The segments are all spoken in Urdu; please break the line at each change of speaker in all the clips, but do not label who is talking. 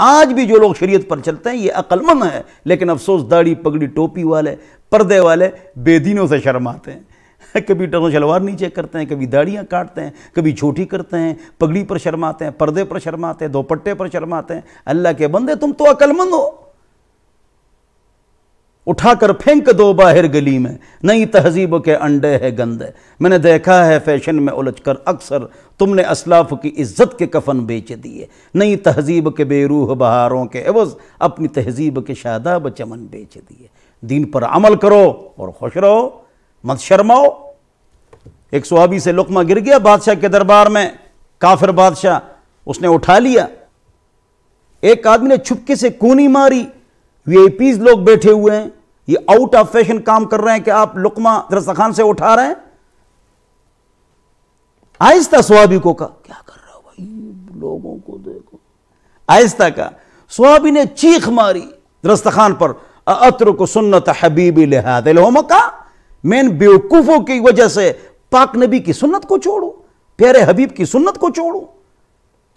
آج بھی جو لوگ شریعت پر چلتے ہیں یہ عقل مند ہے، لیکن افسوس داڑھی پگڑی ٹوپی والے پردے والے بے دینوں سے شرماتے ہیں، کبھی ٹرو شلوار نیچے کرتے ہیں، کبھی داڑیاں کاٹتے ہیں، کبھی چھوٹی کرتے ہیں، پگڑی پر شرماتے ہیں، پردے پر شرماتے ہیں، دوپٹے پر شرماتے ہیں۔ اللہ کے بندے تم تو عقل مند ہو، اٹھا کر پھینک دو باہر گلی میں، نئی تہذیب کے انڈے ہے گندے۔ میں نے دیکھا ہے فیشن میں الجھ کر اکثر، تم نے اسلاف کی عزت کے کفن بیچ دیے، نئی تہذیب کے بے روح بہاروں کے عوض اپنی تہذیب کے شاداب چمن بیچ دیے۔ دین پر عمل کرو اور خوش رہو، مت شرماؤ۔ ایک صحابی سے لقمہ گر گیا بادشاہ کے دربار میں، کافر بادشاہ، اس نے اٹھا لیا۔ ایک آدمی نے چھپکے سے کونی ماری، وی آئی پیز لوگ بیٹھے ہوئے ہیں، یہ آؤٹ آف فیشن کام کر رہے ہیں کہ آپ لقمہ دسترخوان سے اٹھا رہے ہیں۔ آہستہ صحابی کو کہا، کیا کر رہا ہو بھائی، لوگوں کو دیکھو۔ آہستہ کہا، صحابی نے چیخ ماری دسترخوان پر، اترک سنت حبیبی لہذا الہمکا، میں ان بیوقوفوں کی وجہ سے پاک نبی کی سنت کو چھوڑوں، پیارے حبیب کی سنت کو چھوڑوں،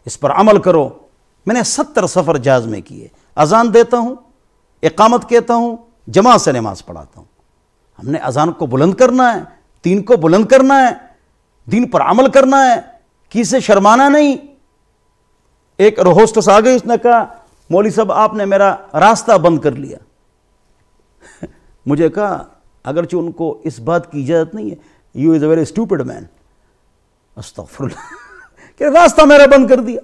اس پر عمل کرو۔ میں نے 70 سفر جہاز میں کیے، اذان دیتا ہوں، اقامت کہتا ہوں، جماعت سے نماز پڑھاتا ہوں۔ ہم نے اذان کو بلند کرنا ہے، دین کو بلند کرنا ہے، دین پر عمل کرنا ہے، کسی سے شرمانا نہیں۔ ایک ہوسٹس آ گئی، اس نے کہا، مولوی صاحب آپ نے میرا راستہ بند کر لیا۔ مجھے کہا، اگرچہ ان کو اس بات کی اجازت نہیں ہے، you is a very stupid man, استغفر اللہ، کہ راستہ میرا بند کر دیا۔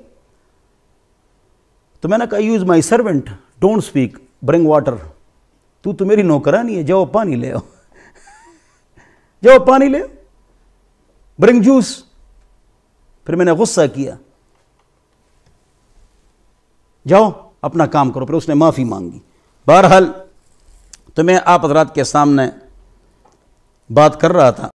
تو میں نے کہا، you is my servant, don't speak, bring water, تو میری نوکرانی ہے، جاؤ پانی لے آؤ، جاؤ پانی لے آؤ، برنگ جوس۔ پھر میں نے غصہ کیا، جاؤ اپنا کام کرو۔ پھر اس نے معافی مانگی۔ بہرحال تو میں آپ حضرات کے سامنے بات کر رہا تھا